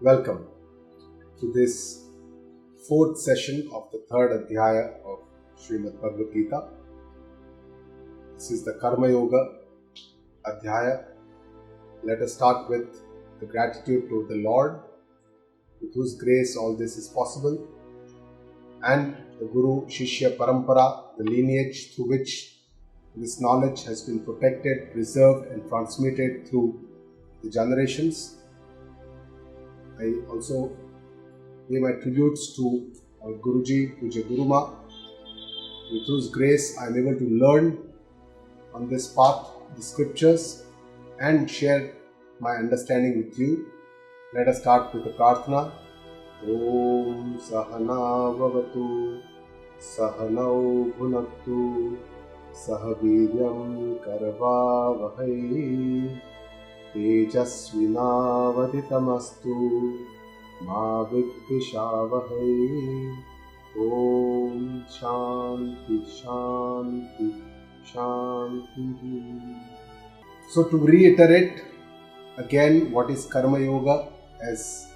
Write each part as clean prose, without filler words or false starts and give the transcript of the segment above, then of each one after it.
Welcome to this fourth session of the third Adhyaya of Srimad Bhagavad Gita. This is the Karma Yoga Adhyaya. Let us start with the gratitude to the Lord, with whose grace all this is possible, and the Guru Shishya Parampara, the lineage through which this knowledge has been protected, preserved, and transmitted through the generations. I also pay my tributes to our Guruji, Puja Guruma, with whose grace I am able to learn on this path, the scriptures, and share my understanding with you. Let us start with the Prarthana. Om Sahana Vavatu Sahanau Bhunaktu Sahaviryam Karavavahai Tejasvinavaditamastu Ma Vidvishavahai. Om Shanti Shanti Shanti. So to reiterate again what is Karma Yoga as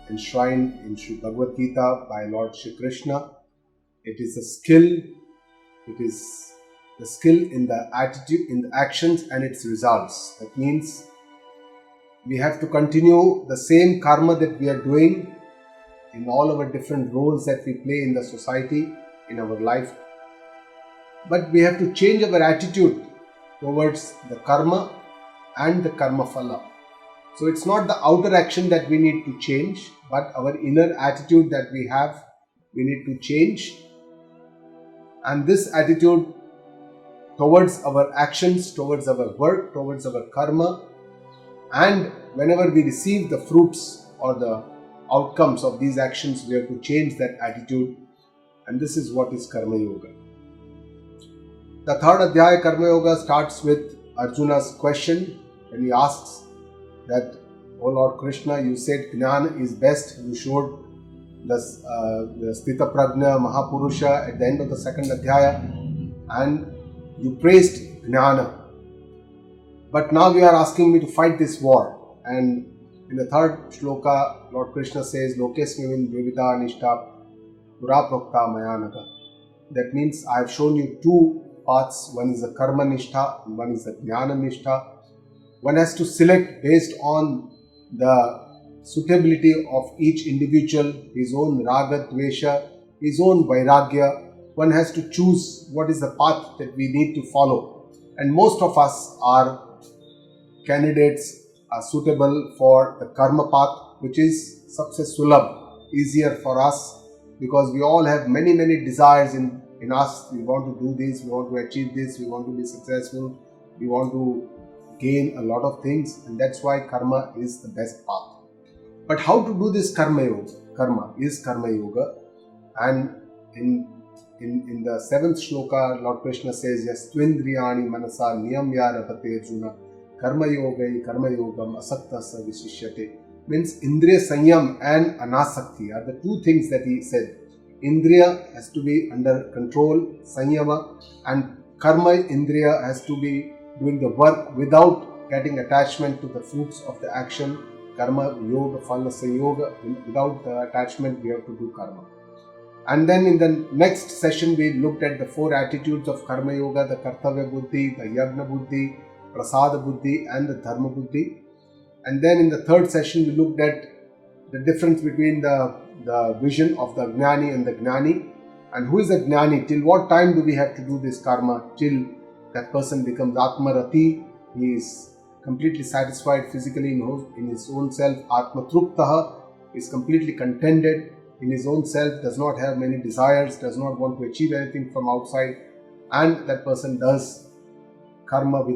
enshrined in Sri Bhagavad Gita by Lord Shri Krishna, it is a skill, it is the skill in the attitude, in the actions and its results. That means we have to continue the same karma that we are doing in all our different roles that we play in the society, in our life. But we have to change our attitude towards the karma and the karma phala. So it's not the outer action that we need to change, but our inner attitude that we have, we need to change. And this attitude towards our actions, towards our work, towards our karma, and whenever we receive the fruits or the outcomes of these actions, we have to change that attitude. And this is what is Karma Yoga. The third Adhyaya Karma Yoga starts with Arjuna's question when he asks that, "O Lord Krishna, you said Jnana is best." You showed the Sthita Prajna Mahapurusha at the end of the second Adhyaya, and you praised Jnana. But now you are asking me to fight this war. And in the third shloka, Lord Krishna says, Lokesmimin Vivida Nishta Pura Prokta Mayanaga. That means I have shown you two paths. One is the Karma Nishtha and one is the Jnana Nishtha. One has to select based on the suitability of each individual, his own Raga, Dvesha, his own Vairagya. One has to choose what is the path that we need to follow. And most of us are candidates are suitable for the karma path, which is sabse sulabh, easier for us, because we all have many desires in us. We want to do this, we want to achieve this, we want to be successful, we want to gain a lot of things, and that's why karma is the best path. But how to do this karma yoga? Karma is karma yoga, and in the seventh shloka, Lord Krishna says, "Yes, twindriyani manasa niyamya rapate Arjuna karma yogam asakta sa vishishyate." Means indriya sanyam and anasakti are the two things that he said. Indriya has to be under control, sanyama, and karma indriya has to be doing the work without getting attachment to the fruits of the action. Karma yoga, phala sanyoga, without the attachment we have to do karma. And then in the next session we looked at the four attitudes of Karma Yoga, the Kartavya Buddhi, the Yagna Buddhi, Prasada Buddhi and the Dharma Buddhi. And then in the third session we looked at the difference between the vision of the Jnani and the Gnani. And who is the Gnani? Till what time do we have to do this karma? Till that person becomes Atmarati, he is completely satisfied physically in his own self. Atmatruptaha is completely contented in his own self, does not have many desires, does not want to achieve anything from outside, and that person does karma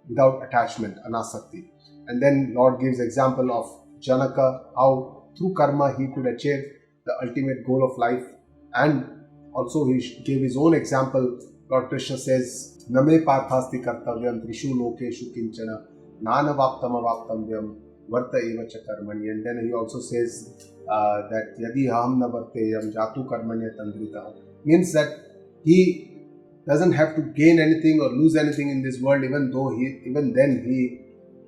without attachment, anasakti. And then Lord gives example of Janaka, how through karma he could achieve the ultimate goal of life. And also he gave his own example. Lord Krishna says, "Name parthasti kartavyam trishu lokeshu kinchana nana vaptam avaptamvyam varta eva cha karmani." And then he also says that yadi aham na varteyam jatu karmanya tandrita, means that he doesn't have to gain anything or lose anything in this world, even then he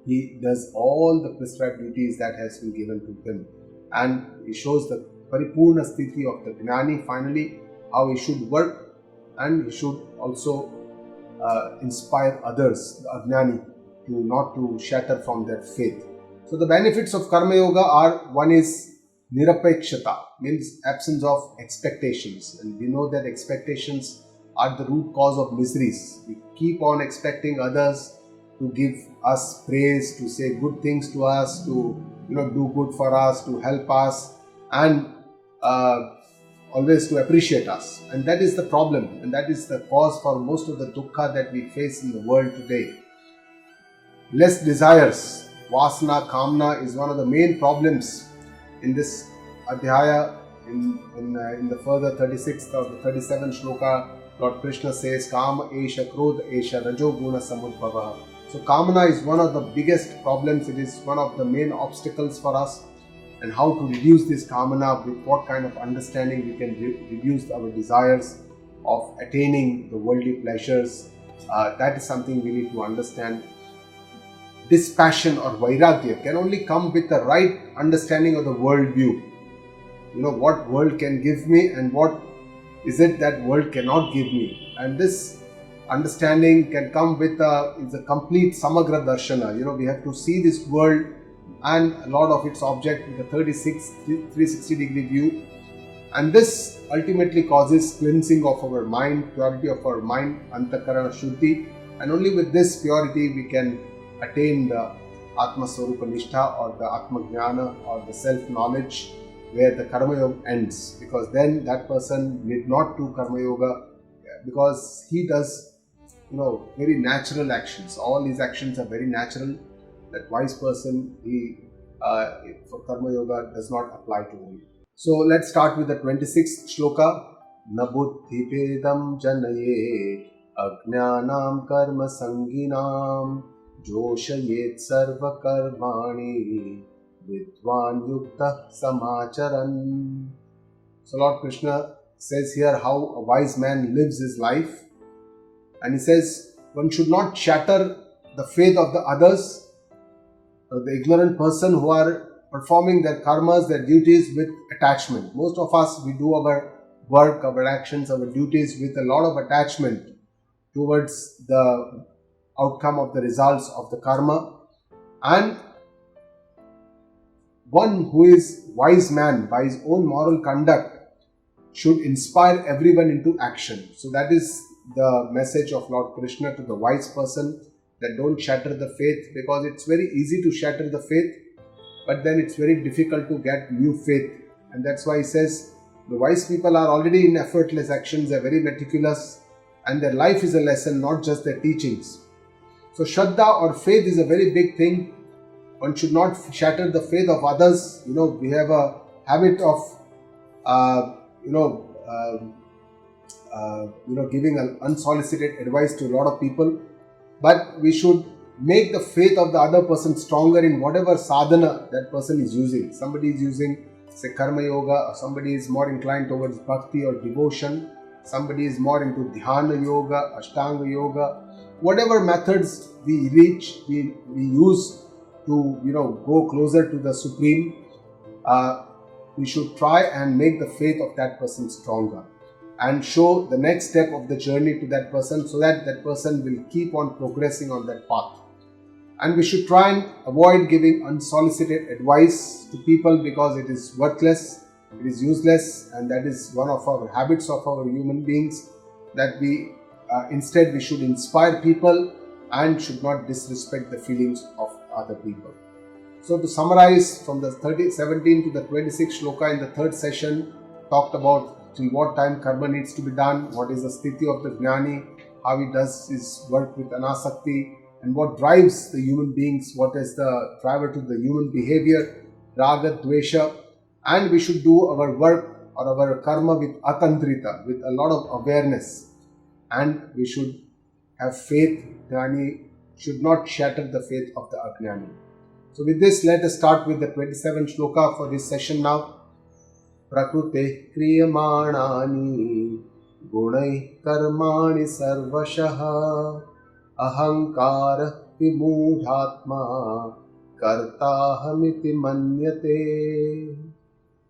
he does all the prescribed duties that has been given to him. And he shows the Paripurna Sthiti of the Gnani, finally, how he should work, and he should also inspire others, the Ajnani, not to shatter from their faith. So the benefits of Karma Yoga are, one is Nirapekshata, means absence of expectations. And we know that expectations are the root cause of miseries. We keep on expecting others to give us praise, to say good things to us, to do good for us, to help us, and always to appreciate us. And that is the problem, and that is the cause for most of the dukkha that we face in the world today. Less desires, vasana, kamna, is one of the main problems in this adhyaya. In the further 36th or the 37th shloka, Lord Krishna says, Kama esha krodha esha rajo guna samudbhava. So kamana is one of the biggest problems. It is one of the main obstacles for us. And how to reduce this kamana, with what kind of understanding we can reduce our desires of attaining the worldly pleasures, that is something we need to understand. Dispassion or vairagya can only come with the right understanding of the world view. What world can give me and what is it that world cannot give me. And this understanding can come with a complete samagra darshana. We have to see this world and a lot of its object with a 360 degree view. And this ultimately causes cleansing of our mind, purity of our mind, antakarana shuddhi. And only with this purity we can attain the Atma Swarupa Nishtha, or the Atma Jnana, or the self-knowledge, where the Karma Yoga ends. Because then that person need not do Karma Yoga, because he does very natural actions. All his actions are very natural. That wise person, for Karma Yoga does not apply to him. So let's start with the 26th shloka. Na buddhi pedam janaye ajnanam karma sanginam joshayet sarva karmani vidvan yukta samacharan. So Lord Krishna says here how a wise man lives his life. And he says one should not shatter the faith of the others, the ignorant person who are performing their karmas, their duties with attachment. Most of us, we do our work, our actions, our duties with a lot of attachment towards the outcome of the results of the karma. And one who is wise man by his own moral conduct should inspire everyone into action. So that is the message of Lord Krishna to the wise person, that don't shatter the faith, because it's very easy to shatter the faith, but then it's very difficult to get new faith. And that's why he says the wise people are already in effortless actions, they're very meticulous, and their life is a lesson, not just their teachings. So Shraddha or faith is a very big thing. One should not shatter the faith of others. We have a habit of giving unsolicited advice to a lot of people. But we should make the faith of the other person stronger in whatever sadhana that person is using. Somebody is using, say, Karma Yoga, or somebody is more inclined towards Bhakti or devotion. Somebody is more into Dhyana Yoga, Ashtanga Yoga. Whatever methods we use to, go closer to the Supreme, we should try and make the faith of that person stronger, and show the next step of the journey to that person, so that that person will keep on progressing on that path. And we should try and avoid giving unsolicited advice to people, because it is worthless, it is useless, and that is one of our habits of our human beings, that we instead we should inspire people and should not disrespect the feelings of other people. So to summarize, from the 17 to the 26th shloka in the third session, talked about till what time karma needs to be done, what is the sthiti of the jnani, how he does his work with anasakti, and what drives the human beings, what is the driver to the human behavior, raga, dvesha. And we should do our work or our karma with atandrita, with a lot of awareness. And we should have faith. Jnani should not shatter the faith of the ajnani. So with this, let us start with the 27th shloka for this session now. Prakrute kriyamanani gunai karmani sarvashah ahankara विमूढात्मा kartahamiti manyate.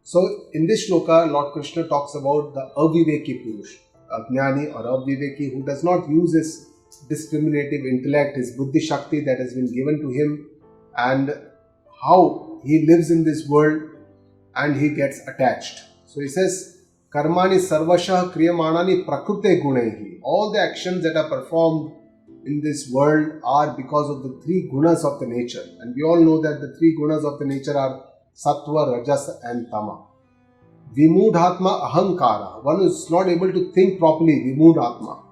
So in this shloka, Lord Krishna talks about the aviveki purush, ajnani or aviveki, who does not use his discriminative intellect, his buddhi shakti that has been given to him, and how he lives in this world and he gets attached. So he says, Karmani sarvashah kriyamanani prakrute gunaihi. All the actions that are performed in this world are because of the three gunas of the nature. And we all know that the three gunas of the nature are sattva, rajas and tama. Vimudhatma ahankara. One who is not able to think properly, vimudhatma.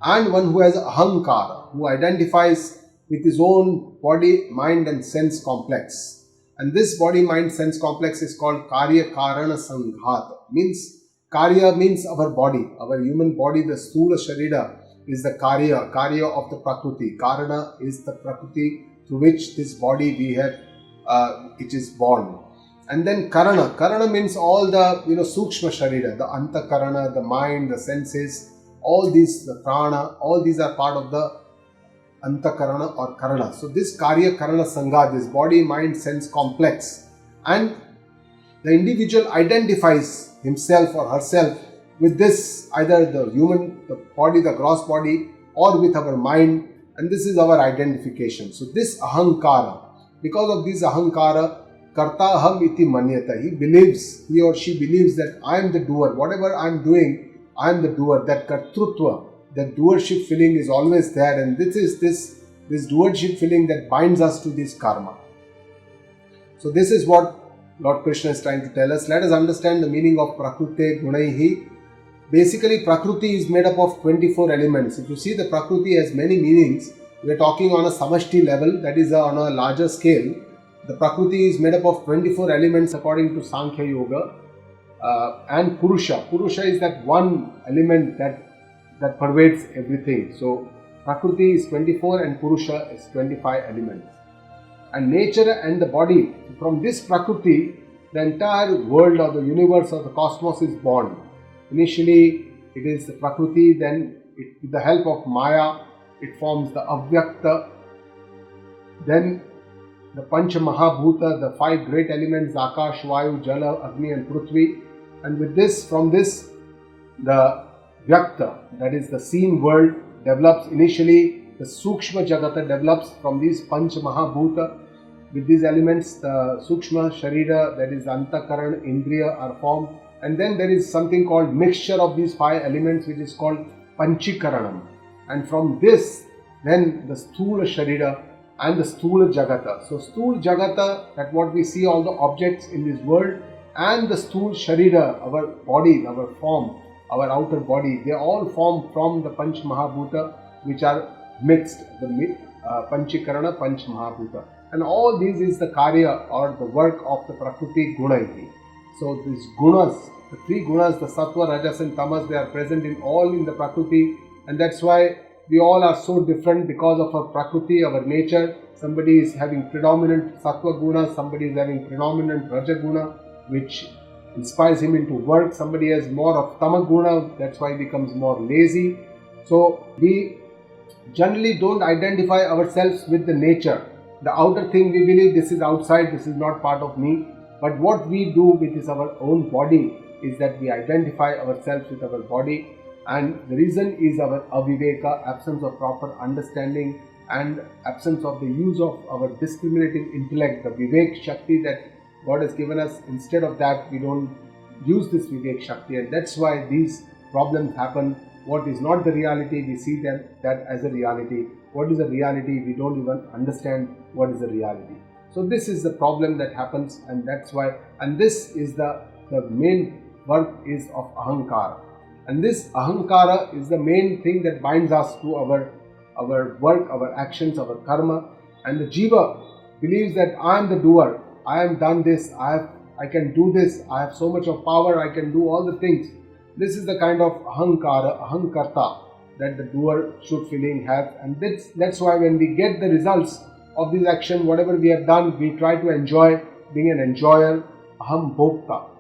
And one who has ahankara, who identifies with his own body, mind and sense complex. And this body, mind, sense complex is called karya karana sanghat. Means, karya means our body, our human body, the sthula sharira is the karya of the prakriti. Karana is the prakriti through which this body we have, it is born. And then karana means all the, sukshma sharira, the anta karana, the mind, the senses, all these, the prana, all these are part of the antakarana or karana. So this karya karana sangha, this body, mind, sense complex, and the individual identifies himself or herself with this, either the human, the body, the gross body, or with our mind, and this is our identification. So this ahankara, because of this ahankara, karta aham iti manyata, he or she believes that I am the doer, whatever I am doing, I am the doer. That kartrutva, that doership feeling is always there, and this is this doership feeling that binds us to this karma. So this is what Lord Krishna is trying to tell us. Let us understand the meaning of prakrute gunaihi. Basically, prakriti is made up of 24 elements. If you see, the prakriti has many meanings. We are talking on a samashti level, that is on a larger scale. The prakriti is made up of 24 elements according to Sankhya Yoga. And Purusha. Purusha is that one element that pervades everything. So Prakriti is 24 and Purusha is 25 elements. And nature and the body, from this Prakriti, the entire world or the universe or the cosmos is born. Initially, it is the Prakriti, then with the help of Maya, it forms the Avyakta. Then the Pancha Mahabhuta, the five great elements, Akash, Vayu, Jala, Agni and Prithvi. And with this, from this, the Vyakta, that is the seen world, develops initially. The Sukshma Jagata develops from these Pancha Mahabhuta. With these elements, the Sukshma Sharira, that is Antakaran, Indriya are formed. And then there is something called mixture of these five elements, which is called Panchikaranam. And from this, then the Sthula Sharira and the Sthula Jagata. So Sthula Jagata, that what we see, all the objects in this world, and the Sthula Sharira, our body, our form, our outer body, they all form from the Panch Mahabhuta, which are mixed, the Panchikarana, Panch Mahabhuta. And all these is the karya or the work of the Prakriti Gunaihi. So these gunas, the three gunas, the Sattva, Rajas and Tamas, they are present in the Prakriti, and that's why we all are so different because of our Prakriti, our nature. Somebody is having predominant Sattva Guna, somebody is having predominant Raja Guna, which inspires him into work. Somebody has more of Tamaguna, that's why he becomes more lazy. So we generally don't identify ourselves with the nature. The outer thing, we believe this is outside, this is not part of me. But what we do with is our own body is that we identify ourselves with our body, and the reason is our aviveka, absence of proper understanding and absence of the use of our discriminating intellect, the vivek shakti that God has given us. Instead of that, we don't use this vivek shakti, and that's why these problems happen. What is not the reality, we see that as a reality. What is a reality, we don't even understand what is a reality. So this is the problem that happens, and that's why, and this is the main work is of ahankara. And this ahankara is the main thing that binds us to our work, our actions, our karma. And the jiva believes that I am the doer, I have done this, I can do this, I have so much of power, I can do all the things. This is the kind of ahankara, ahankarta that the doer should feeling have. And that's why when we get the results of this action, whatever we have done, we try to enjoy, being an enjoyer, aham bhokta.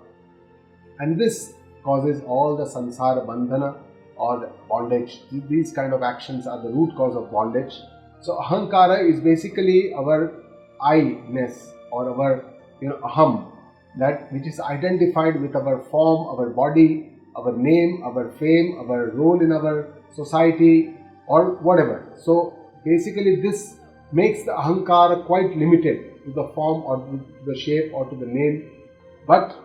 And this causes all the samsara bandhana or the bondage. These kind of actions are the root cause of bondage. So ahankara is basically our I-ness or our aham, that which is identified with our form, our body, our name, our fame, our role in our society or whatever. So basically this makes the ahankara quite limited to the form or to the shape or to the name. But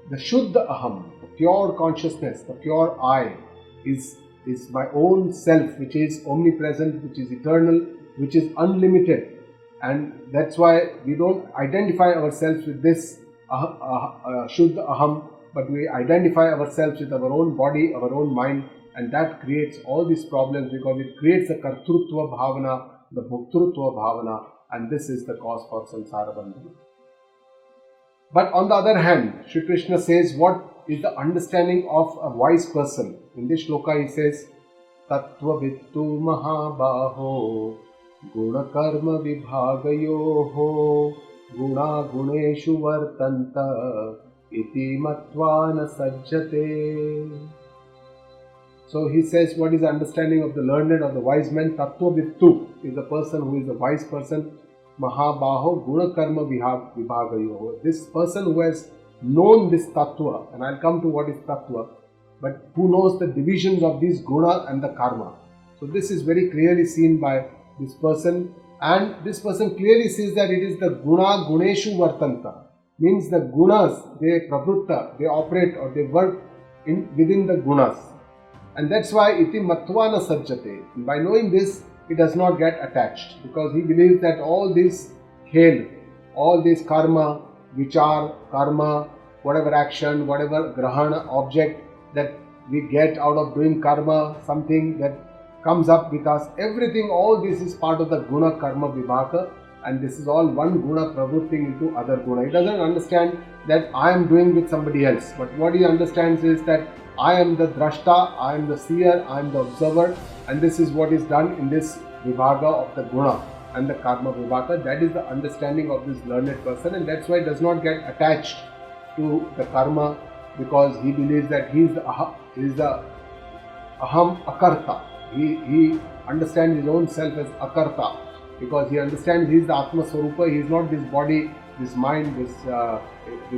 the Shuddha Aham, the pure consciousness, the pure I, is my own self, which is omnipresent, which is eternal, which is unlimited. And that's why we don't identify ourselves with this Shuddha Aham, but we identify ourselves with our own body, our own mind, and that creates all these problems because it creates the Kartrutva Bhavana, the Bhoktrutva Bhavana, and this is the cause for Samsara Bandhana. But on the other hand, Shri Krishna says what is the understanding of a wise person. In this shloka he says, Tattva Vittu Mahabaho Guna Karma Vibhagayoho Guna Guneshu Vartanta Iti Matvana Sajjate. So he says what is the understanding of the learned or the wise man. Tattva Vittu is a person who is a wise person. Mahabaho Guna Karma Vibhagayoho. This person who has known this tattva, and I'll come to what is tattva, but who knows the divisions of these guna and the karma. So this is very clearly seen by this person, and this person clearly says that it is the guna guneshu vartanta, means the gunas, they pravritta, they operate or they work within the gunas, and that's why iti matvana sajjate. By knowing this, he does not get attached because he believes that all this khel, all this karma, vichar, karma, whatever action, whatever grahana, object that we get out of doing karma, something that comes up with us, everything, all this is part of the guna karma vibhaka, and this is all one guna pravritting into other guna. He doesn't understand that I am doing with somebody else, but what he understands is that I am the drashta, I am the seer, I am the observer, and this is what is done in this vibhaga of the guna and the karma vibhaka. That is the understanding of this learned person, and that's why he does not get attached to the karma because he believes that he is the aham akarta. He understands his own self as akarta because he understands he is the Atma Swarupa. He is not this body, this mind, this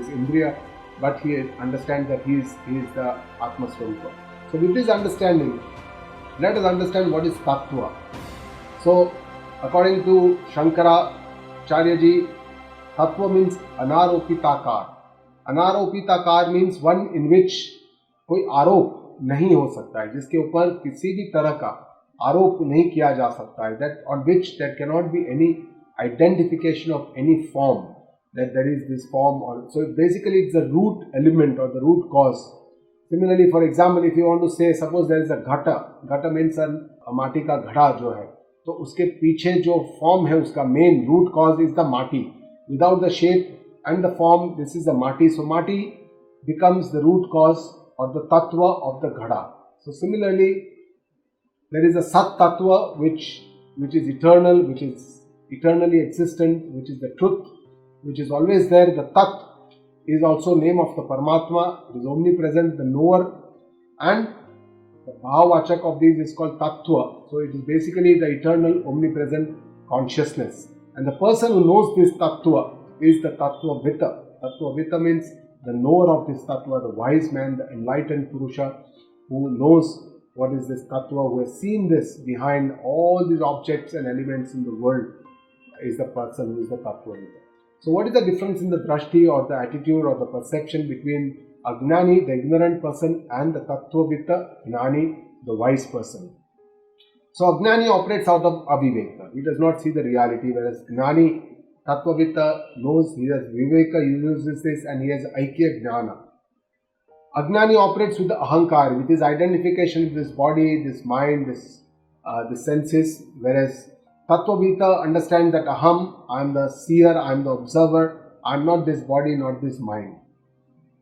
indriya, but he understands that he is the Atma Swarupa. So with this understanding, let us understand what is tattva. So according to Shankaracharya-ji, tattva means anaropitakar. Anaropitakar means one in which कोई आरोप नहीं हो सकता है, जिसके ऊपर किसी भी तरह का आरोप नहीं किया जा सकता है, that on which there cannot be any identification of any form, that there is this form, or so basically it's the root element or the root cause. Similarly, for example, if you want to say, suppose there is a घटा means a माटी का घड़ा जो है, तो उसके पीछे जो form है उसका main root cause is the माटी. Without the shape and the form, this is the माटी. So माटी becomes the root cause or the tattva of the घड़ा. So similarly, there is a Sat Tattva which is eternal, which is eternally existent, which is the truth, which is always there. The Tat is also name of the Paramatma, it is omnipresent, the knower, and the Bhavavachak of these is called Tattva. So it is basically the eternal omnipresent consciousness. And the person who knows this Tattva is the Tattva Vita. Tattva Vita means the knower of this Tattva, the wise man, the enlightened Purusha who knows what is this Tattva, who has seen this behind all these objects and elements in the world, is the person who is the Tattva Vita. So what is the difference in the drashti or the attitude or the perception between Agnani, the ignorant person, and the Tattvavita, Gnani, the wise person? So Agnani operates out of Aviveka. He does not see the reality, whereas Gnani, Tattvavita, knows, he has Viveka, he uses this, and he has Aikya Gnana. Agnani operates with the Ahankar, with his identification with this body, this mind, the senses, whereas Tattvavita understands that Aham, I am the seer, I am the observer, I am not this body, not this mind.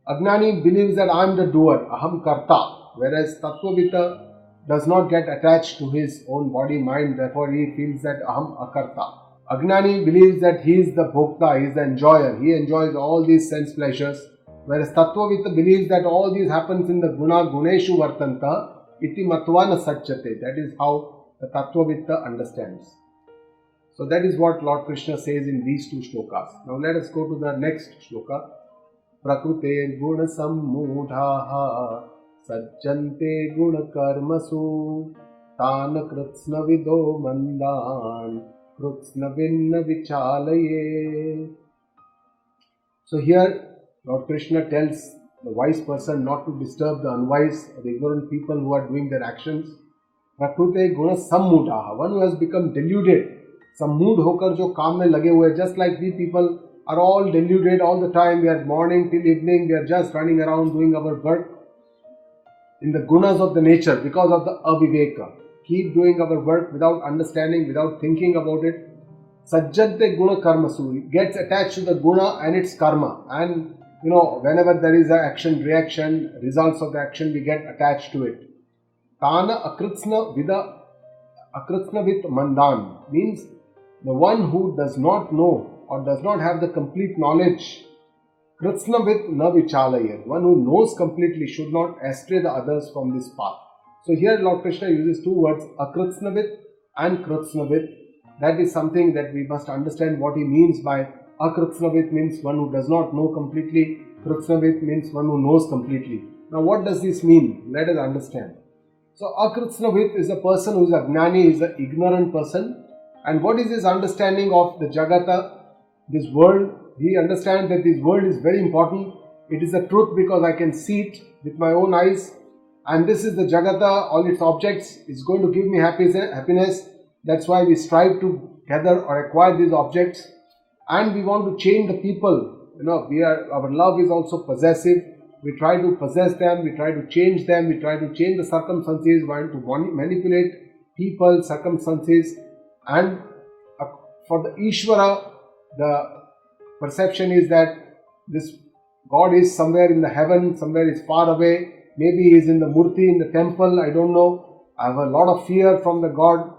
Agnani believes that I am the doer, Aham Karta, whereas Tattvavita does not get attached to his own body, mind, therefore he feels that Aham Akarta. Agnani believes that he is the Bhokta, he is the enjoyer, he enjoys all these sense pleasures, whereas Tattvavita believes that all these happens in the Guna Guneshu Vartanta, iti Matvana Satchate. That is how the Tattvavita understands. So that is what Lord Krishna says in these two shlokas. Now let us go to the next shloka. Prakrute guna sammudhaha sajjante guna karmasu tan kritsna vido mandan kritsna vinna vichalaye. So here Lord Krishna tells the wise person not to disturb the unwise or the ignorant people who are doing their actions. Prakrute guna sammudhaha, one who has become deluded, sammud hokar jo kaam mein lage hue, just like we people are all deluded all the time. We are morning till evening, we are just running around doing our work in the gunas of the nature because of the aviveka. Keep doing our work without understanding, without thinking about it. Sajjante guna karmasu, it gets attached to the guna and its karma, and whenever there is an action, reaction, results of the action, we get attached to it. Tana akritsna vit mandan means the one who does not know or does not have the complete knowledge. Kritsna vit na vichalayet, one who knows completely should not astray the others from this path. So here Lord Krishna uses two words, akritsna vit and kritsna vit. That is something that we must understand what he means by akritsna vit. Means one who does not know completely. Kritsna vit means one who knows completely. Now what does this mean? Let us understand. So akritsna vit is a person who is a gnani, is an ignorant person. And what is his understanding of the jagata, this world? He understands that this world is very important. It is a truth because I can see it with my own eyes. And this is the jagata, all its objects. It's going to give me happiness. That's why we strive to gather or acquire these objects. And we want to change the people. Our love is also possessive. We try to possess them. We try to change them. We try to change the circumstances. We want to manipulate people, circumstances. And for the Ishvara, the perception is that this God is somewhere in the heaven, somewhere is far away. Maybe he is in the murti, in the temple, I don't know. I have a lot of fear from the God.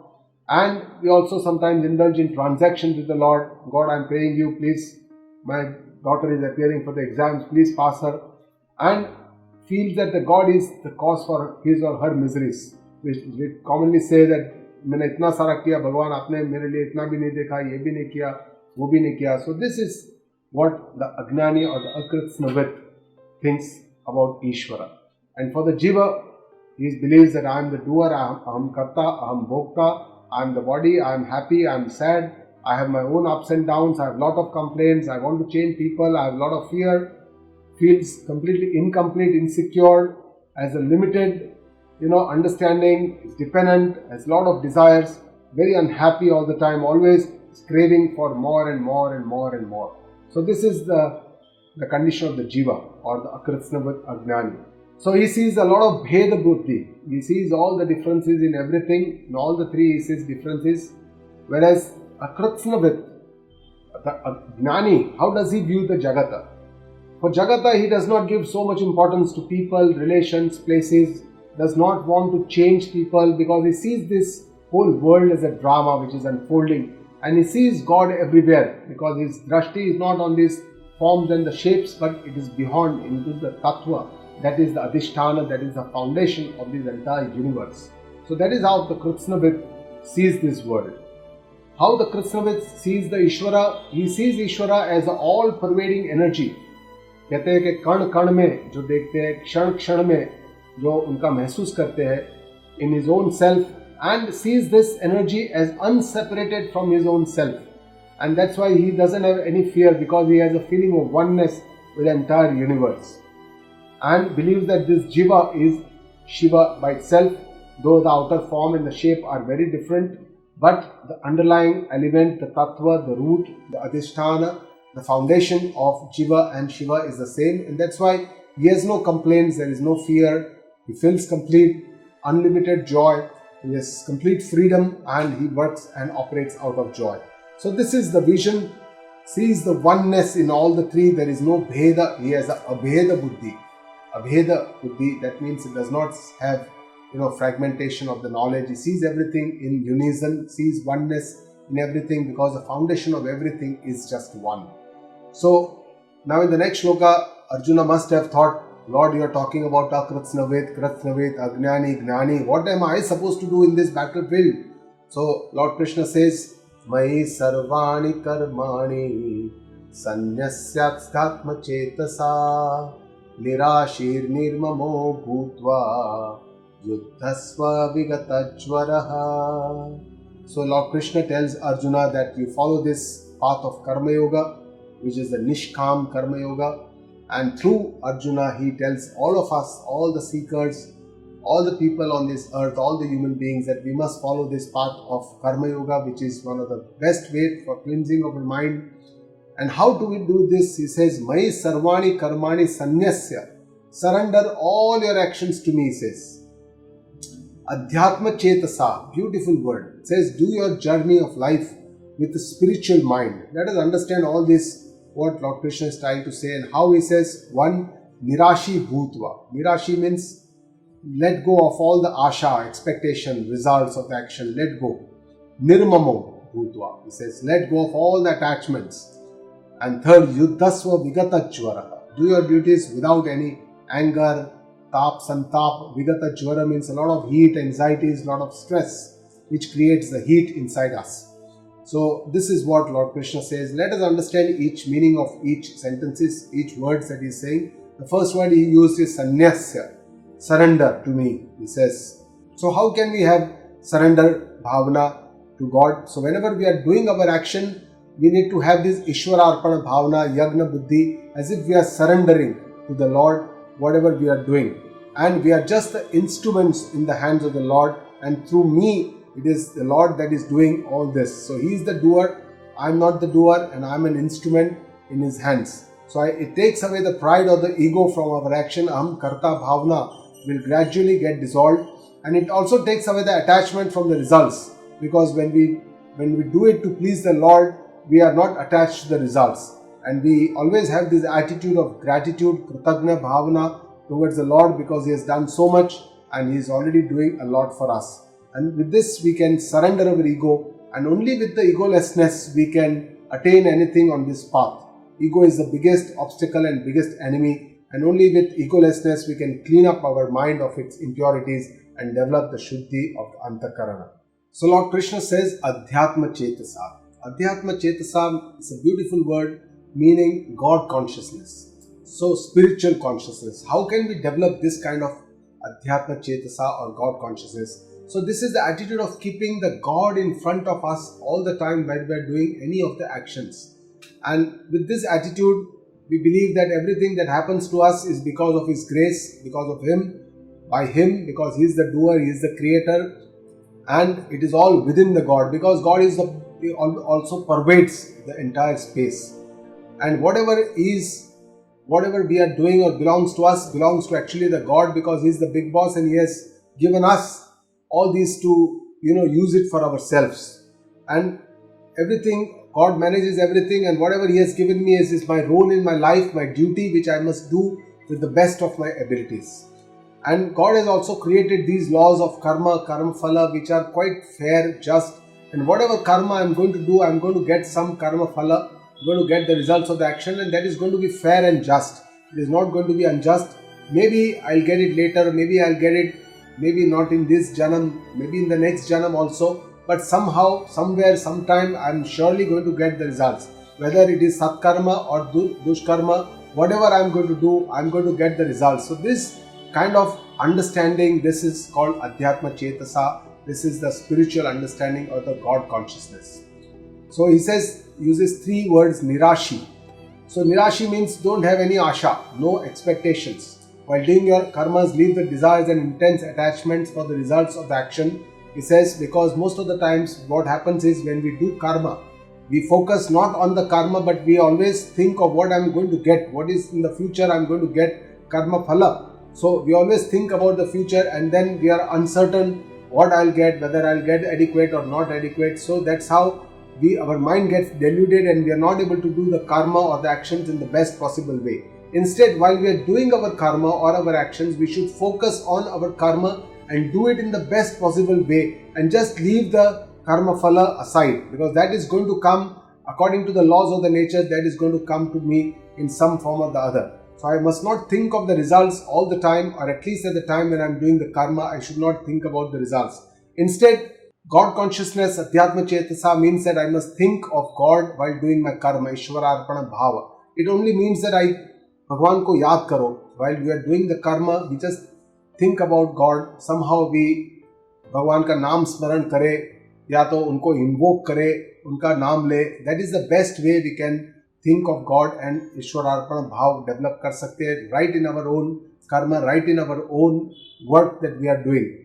And we also sometimes indulge in transactions with the Lord. God, I am praying you, please. My daughter is appearing for the exams, please pass her. And feels that the God is the cause for his or her miseries. We commonly say that मैंने इतना सारा किया, भगवान आपने मेरे लिए इतना भी नहीं देखा, ये भी नहीं किया, वो भी नहीं किया. So this is what the Ajnani or the Akritsnavit thinks about Ishvara. And for the Jiva, he believes that I am the doer, Aham Karta, Aham Bhokta, I am the body, I am happy, I am sad, I have my own ups and downs, I have a lot of complaints, I want to change people, I have a lot of fear, feels completely incomplete, insecure, has a limited understanding, is dependent, has a lot of desires, very unhappy all the time, always craving for more and more and more and more. So this is the condition of the Jiva or the Akritsnavit Ajnani. So he sees a lot of Bheda Buddhi. He sees all the differences in everything. In all the three he sees differences. Whereas Akritsnavit, the Jnani, how does he view the Jagata? For Jagata, he does not give so much importance to people, relations, places, does not want to change people because he sees this whole world as a drama which is unfolding. And he sees God everywhere because his drashti is not on these forms and the shapes, but it is beyond into the Tattva. That is the Adhisthana, that is the foundation of this entire universe. So that is how the Kritsnavit sees this world. How the Kritsnavit sees the Ishvara? He sees Ishvara as an all-pervading energy. कहते हैं कि कण कण में जो देखते हैं, क्षण क्षण में जो उनका महसूस करते हैं, in his own self, and sees this energy as unseparated from his own self. And that's why he doesn't have any fear because he has a feeling of oneness with the entire universe. And believes that this Jiva is Shiva by itself, though the outer form and the shape are very different, but the underlying element, the Tattva, the root, the Adhisthana, the foundation of Jiva and Shiva is the same, and that's why he has no complaints, there is no fear, he feels complete, unlimited joy, he has complete freedom, and he works and operates out of joy. So this is the vision, sees the oneness in all the three, there is no Bheda, he has a Abheda Buddhi. Abheda Buddhi, that means he does not have fragmentation of the knowledge, he sees everything in unison, sees oneness in everything because the foundation of everything is just one. So now in the next shloka, Arjuna must have thought, Lord, you are talking about Akritsnavit, Kritsnavit, Ajnani, Gnani. What am I supposed to do in this battlefield? So Lord Krishna says, मयि सर्वाणि कर्माणि सन्न्यस्याध्यात्मचेतसा निराशीर्निर्ममो भूत्वा युद्धस्व विगतज्वरः. So Lord Krishna tells Arjuna that you follow this path of Karma Yoga, which is the Nishkam Karma Yoga, and through Arjuna he tells all of us, all the seekers, all the people on this earth, all the human beings, that we must follow this path of Karma Yoga, which is one of the best ways for cleansing of our mind. And how do we do this? He says, Mai sarvani karmani sanyasya. Surrender all your actions to me, he says. Adhyatma chetasa, beautiful word. It says, do your journey of life with a spiritual mind. Let us understand all this, what Lord Krishna is trying to say, and how he says, one, nirashi bhutva. Nirashi means let go of all the asha, expectation, results of action, let go. Nirmamo bhutva. He says, let go of all the attachments. And third, yuddhasva vigata jvara. Do your duties without any anger, tap, santap. Vigata jvara means a lot of heat, anxieties, a lot of stress, which creates the heat inside us. So this is what Lord Krishna says. Let us understand each meaning of each sentences, each words that he is saying. The first word he used is sannyasya. Surrender to me, he says. So how can we have surrender bhavana to God? So whenever we are doing our action, we need to have this Ishwara Arpana Bhavana, Yagna Buddhi, as if we are surrendering to the Lord whatever we are doing. And we are just the instruments in the hands of the Lord, and through me, it is the Lord that is doing all this. So He is the doer, I am not the doer, and I am an instrument in His hands. So it takes away the pride or the ego from our action. Aham Karta Bhavana will gradually get dissolved, and it also takes away the attachment from the results, because when we do it to please the Lord, we are not attached to the results, and we always have this attitude of gratitude, kritagna bhavana towards the Lord, because He has done so much and He is already doing a lot for us. And with this we can surrender our ego, and only with the egolessness we can attain anything on this path. Ego is the biggest obstacle and biggest enemy, and only with egolessness we can clean up our mind of its impurities and develop the shuddhi of the antakarana. So Lord Krishna says Adhyatma Chetasa. Adhyatma Chetasa is a beautiful word meaning God consciousness. So spiritual consciousness. How can we develop this kind of Adhyatma Chetasa or God consciousness? So this is the attitude of keeping the God in front of us all the time when we are doing any of the actions. And with this attitude, we believe that everything that happens to us is because of His grace, because of Him, by Him, because He is the doer, He is the creator, and it is all within the God, because God is He also pervades the entire space. And whatever we are doing or belongs to us belongs to actually the God, because He is the big boss and He has given us all these to use it for ourselves. And everything, God manages everything, and whatever He has given me is my role in my life, my duty, which I must do with the best of my abilities. And God has also created these laws of karma phala, which are quite fair, just. And whatever karma I am going to do, I am going to get some karma phala. I am going to get the results of the action, and that is going to be fair and just. It is not going to be unjust. Maybe I'll get it later, maybe I'll get it, maybe not in this janam, maybe in the next janam also. But somehow, somewhere, sometime, I am surely going to get the results. Whether it is satkarma or dushkarma, whatever I am going to do, I am going to get the results. So this kind of understanding, this is called Adhyatma Chetasa. This is the spiritual understanding of the God consciousness. So he uses three words, nirashi. So nirashi means don't have any asha, no expectations. While doing your karmas, leave the desires and intense attachments for the results of the action. He says, because most of the times what happens is when we do karma, we focus not on the karma, but we always think of what I am going to get, what is in the future I am going to get karma phala. So we always think about the future, and then we are uncertain what I'll get, whether I'll get adequate or not adequate. So that's how our mind gets deluded, and we are not able to do the karma or the actions in the best possible way. Instead, while we are doing our karma or our actions, we should focus on our karma and do it in the best possible way, and just leave the karma phala aside, because that is going to come according to the laws of the nature, that is going to come to me in some form or the other. So I must not think of the results all the time, or at least at the time when I am doing the karma, I should not think about the results. Instead, God consciousness, Adhyatma Chetasa, means that I must think of God while doing my karma, Ishwararpana Bhava. It only means that I Bhagwan ko yaad karo. While we are doing the karma, we just think about God. Somehow we Bhagwan ka naam smaran kare, या तो उनको invoke करे, उनका नाम ले. That is the best way we can think of God and Ishwararpana Bhav develop कर सकते हैं, right in our own karma, right in our own work that we are doing.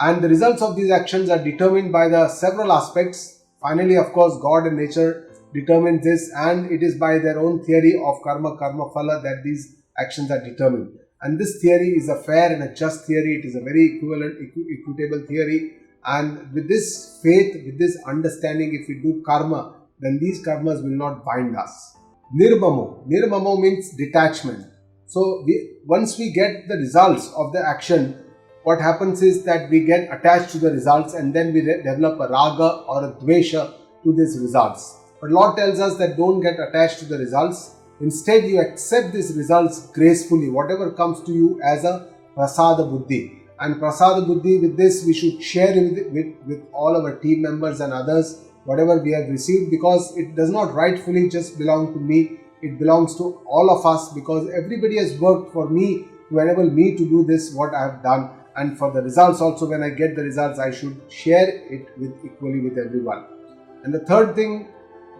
And the results of these actions are determined by the several aspects. Finally, of course, God and nature determine this, and it is by their own theory of karma phala that these actions are determined. And this theory is a fair and a just theory. It is a very equivalent, equitable theory. And with this faith, with this understanding, if we do karma, then these karmas will not bind us. Nirmamo. Nirmamo means detachment. So once we get the results of the action, what happens is that we get attached to the results, and then we develop a raga or a dvesha to these results. But Lord tells us that don't get attached to the results. Instead, you accept these results gracefully, whatever comes to you as a prasada buddhi. And prasada buddhi, with this we should share with all our team members and others, whatever we have received, because it does not rightfully just belong to me. It belongs to all of us, because everybody has worked for me to enable me to do this, what I have done. And for the results also, when I get the results, I should share it equally with everyone. And the third thing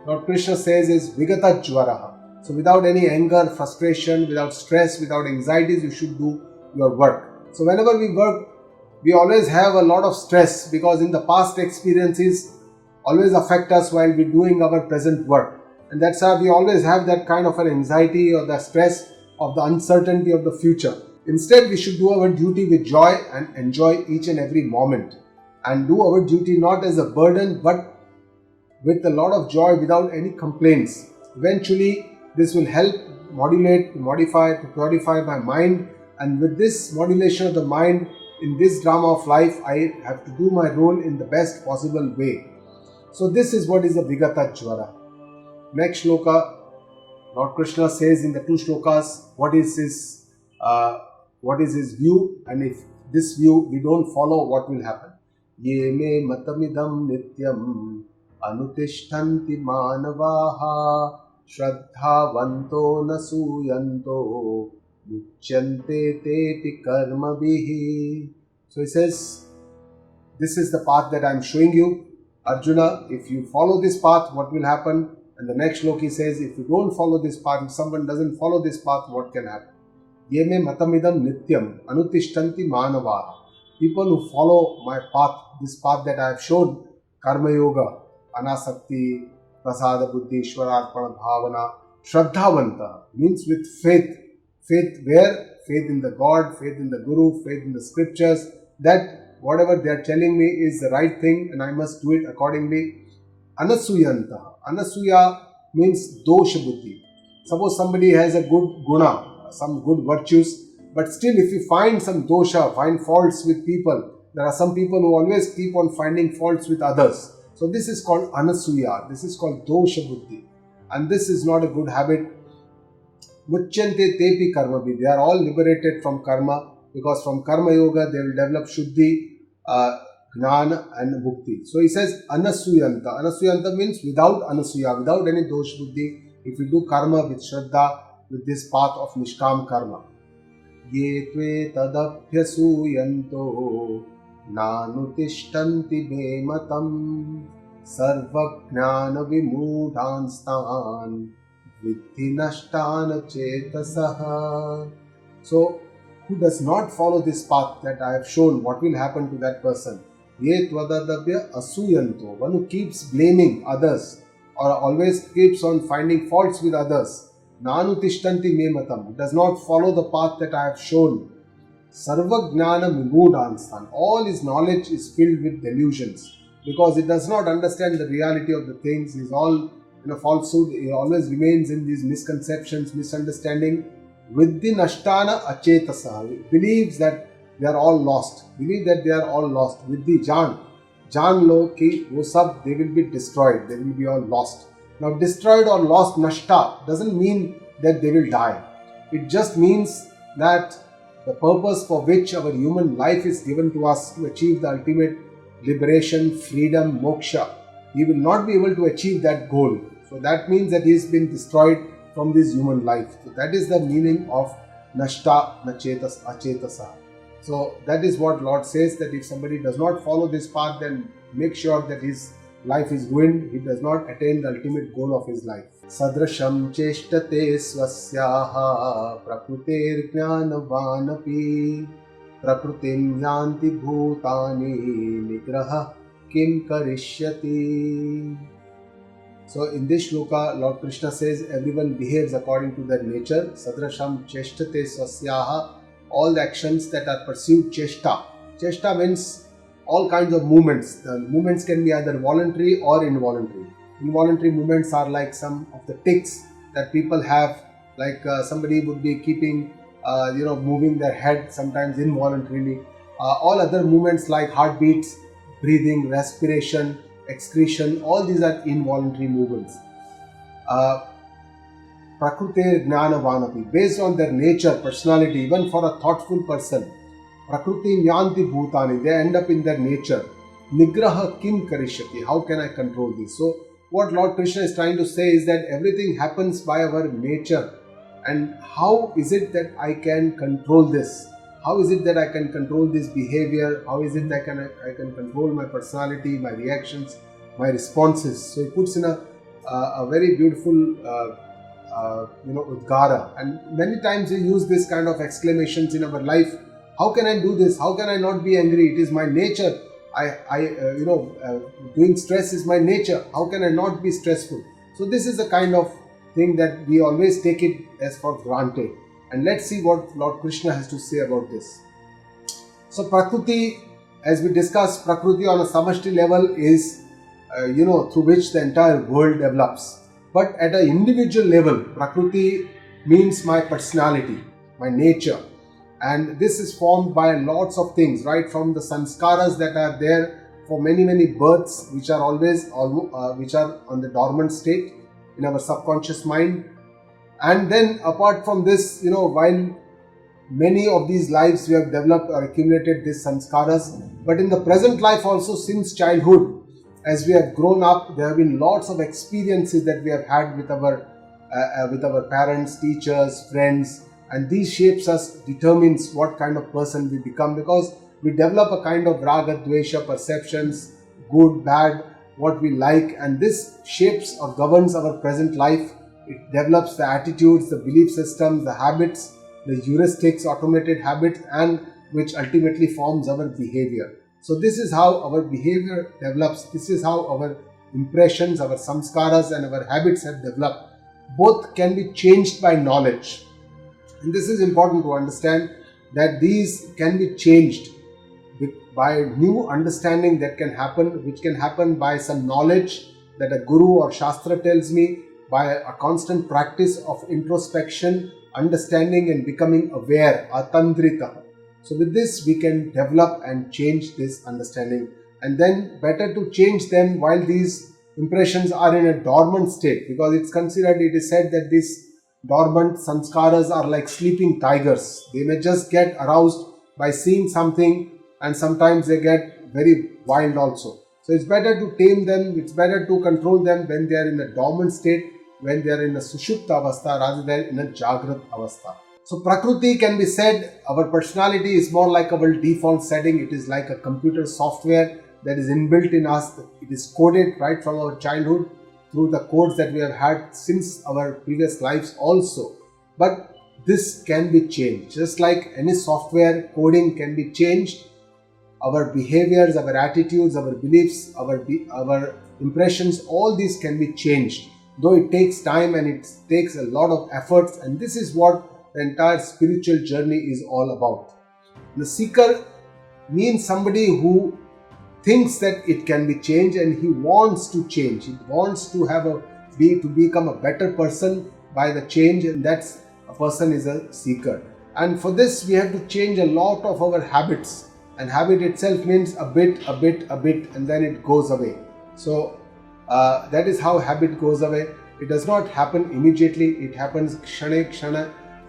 Lord Krishna says is Vigata Jvaraha. So without any anger, frustration, without stress, without anxieties, you should do your work. So whenever we work, we always have a lot of stress, because in the past experiences always affect us while we're doing our present work. And that's why we always have that kind of an anxiety or the stress of the uncertainty of the future. Instead, we should do our duty with joy and enjoy each and every moment, and do our duty not as a burden but with a lot of joy, without any complaints. Eventually, this will help modulate, modify, to purify my mind, and with this modulation of the mind in this drama of life, I have to do my role in the best possible way. So this is what is the Vigata Jvara. Next shloka, Lord Krishna says in the two shlokas what is his view, and if this view we don't follow, what will happen. Ye me matamidam nityam anutishtanti manavaha shraddhavanto nasuyanto muchyante tepi karmabhihi. So he says, this is the path that I am showing you, Arjuna. If you follow this path, what will happen? And the next shloka he says, if you don't follow this path, if someone doesn't follow this path, what can happen? Ye me matamidam nityam anutishtanti manavaha. People who follow my path, this path that I have shown, karma yoga, anasakti, prasada buddhi, ishwararpana bhavana, shraddhavanta, means with faith. Faith where? Faith in the God, faith in the Guru, faith in the scriptures, that whatever they are telling me is the right thing and I must do it accordingly. Anasuyanta. Anasuya means dosha buddhi. Suppose somebody has a good guna, some good virtues, but still if you find some dosha, find faults with people, there are some people who always keep on finding faults with others. So this is called anasuya, this is called dosha buddhi, and this is not a good habit. Muchyante tepi karmabhi, they are all liberated from karma, because from karma yoga they will develop shuddhi, gnana and mukti. So he says anasuyanta. Anasuyanta means without anasuya, without any dosh buddhi, if you do karma with shraddha, with this path of nishkam karma. Ye tve tadabhyasuyanto nanutishtanti bhematam sarvajnana vimudhanstan vidhi nashtana chetasaha. So, who does not follow this path that I have shown, what will happen to that person? Ye tvadadabhya asuyanto, one who keeps blaming others or always keeps on finding faults with others. Nanutishtanti mematam, does not follow the path that I have shown. Sarvajnana vimudhanstan, all his knowledge is filled with delusions, because it does not understand the reality of the things. He is all in a falsehood. He always remains in these misconceptions, misunderstanding. Vidhi nashtana achetasa, believes that they are all lost. Believe that they are all lost. Vidhi Jan lo ki wo sab, they will be destroyed. They will be all lost. Now, destroyed or lost, nashta, doesn't mean that they will die. It just means that the purpose for which our human life is given to us, to achieve the ultimate liberation, freedom, moksha, he will not be able to achieve that goal. So that means that he has been destroyed from this human life. So that is the meaning of nashta nachetas achetasa. So that is what Lord says, that if somebody does not follow this path, then make sure that his life is ruined. He does not attain the ultimate goal of his life. Sadrasham cheshtate swasyaha prakruter jnanavanapi prakrutim yanti bhutani nigraha kim karishyati. So in this shloka, Lord Krishna says everyone behaves according to their nature. Sadrasham cheshtate swasyaha, all the actions that are pursued, cheshta. Cheshta means all kinds of movements. The movements can be either voluntary or involuntary. Involuntary movements are like some of the tics that people have, like somebody would be keeping, moving their head sometimes involuntarily. All other movements like heartbeats, breathing, respiration, excretion, all these are involuntary movements. Prakruter jnanavanapi, based on their nature, personality, even for a thoughtful person, Prakruti Yanti Bhutani, they end up in their nature. Nigraha Kim Karishyati, how can I control this? So, what Lord Krishna is trying to say is that everything happens by our nature. And how is it that I can control this? How is it that I can control this behavior? How is it that I can control my personality, my reactions, my responses? So, he puts in a very beautiful Udgara. And many times we use this kind of exclamations in our life. How can I do this? How can I not be angry? It is my nature. Doing stress is my nature. How can I not be stressful? So this is the kind of thing that we always take it as for granted. And let's see what Lord Krishna has to say about this. So Prakriti, as we discussed, Prakriti on a samashti level is, through which the entire world develops. But at an individual level, Prakriti means my personality, my nature. And this is formed by lots of things, right? From the sanskaras that are there for many births, which are which are on the dormant state in our subconscious mind. And then apart from this, while many of these lives we have developed or accumulated these sanskaras, but in the present life also, since childhood, as we have grown up, there have been lots of experiences that we have had with our parents, teachers, friends. And these shapes us, determines what kind of person we become, because we develop a kind of raga, dvesha, perceptions, good, bad, what we like, and this shapes or governs our present life. It develops the attitudes, the belief systems, the habits, the heuristics, automated habits, and which ultimately forms our behavior. So this is how our behavior develops. This is how our impressions, our samskaras and our habits have developed. Both can be changed by knowledge. And this is important to understand, that these can be changed by new understanding that can happen, which can happen by some knowledge that a guru or shastra tells me, by a constant practice of introspection, understanding and becoming aware, atandrita. So with this we can develop and change this understanding, and then better to change them while these impressions are in a dormant state, because it is said that these dormant sanskaras are like sleeping tigers. They may just get aroused by seeing something, and sometimes they get very wild also. So it's better to tame them, it's better to control them when they are in a dormant state, when they are in a sushupta avastha rather than in a jagrat avastha. So Prakriti can be said, our personality is more like our default setting. It is like a computer software that is inbuilt in us. It is coded right from our childhood, through the codes that we have had since our previous lives also. But this can be changed. Just like any software, coding can be changed. Our behaviors, our attitudes, our beliefs, our impressions, all these can be changed. Though it takes time and it takes a lot of efforts, and this is what the entire spiritual journey is all about. The seeker means somebody who thinks that it can be changed, and he wants to change. He wants to become a better person by the change, and that's a person is a seeker. And for this we have to change a lot of our habits, and habit itself means a bit, and then it goes away. So that is how habit goes away. It does not happen immediately. It happens shanaihi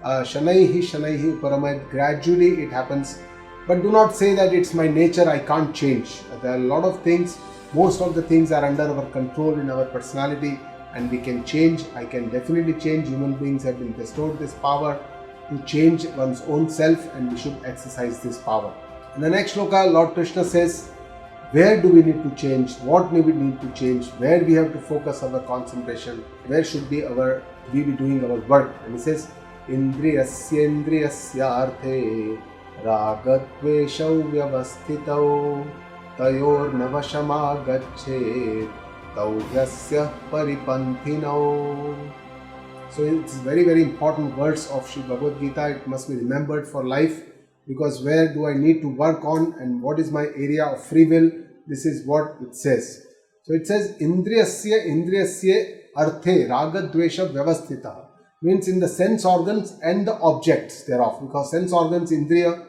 uparamay. Gradually it happens. But do not say that it's my nature, I can't change. There are a lot of things, most of the things are under our control in our personality, and we can change. I can definitely change. Human beings have been bestowed this power to change one's own self, and we should exercise this power. In the next shloka, Lord Krishna says, where do we need to change? What do we need to change? Where we have to focus our concentration? Where should we be doing our work? And he says, Indriyasya arthe ragadveshau vyavasthitau tayor navashama gachet tauhyasya paripanthinau. So it's very, very important words of Sri Bhagavad Gita. It must be remembered for life, because where do I need to work on and what is my area of free will? This is what it says. So it says Indriyasya arthe ragadvesha vyavasthita, means in the sense organs and the objects thereof, because sense organs, Indriya,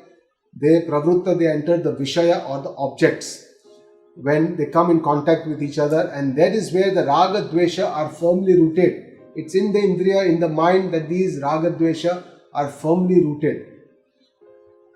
they pravruta, they enter the Vishaya or the objects when they come in contact with each other, and that is where the Raga Dvesha are firmly rooted. It's in the Indriya, in the mind, that these Raga Dvesha are firmly rooted.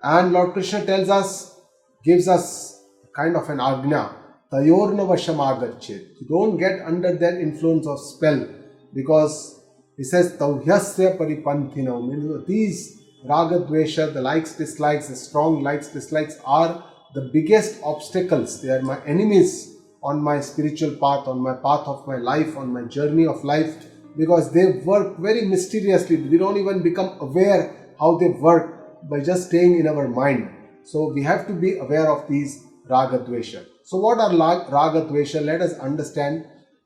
And Lord Krishna tells us, gives us kind of an agnya, tayorna vashamagachet. You don't get under that influence of spell, because he says tauhyasya paripanthinau, means these Raga Dvesha, the likes, dislikes, the strong likes, dislikes are the biggest obstacles. They are my enemies on my spiritual path, on my path of my life, on my journey of life, because they work very mysteriously. We don't even become aware how they work by just staying in our mind. So we have to be aware of these Raga Dvesha. So what are Raga Dvesha? Let us understand.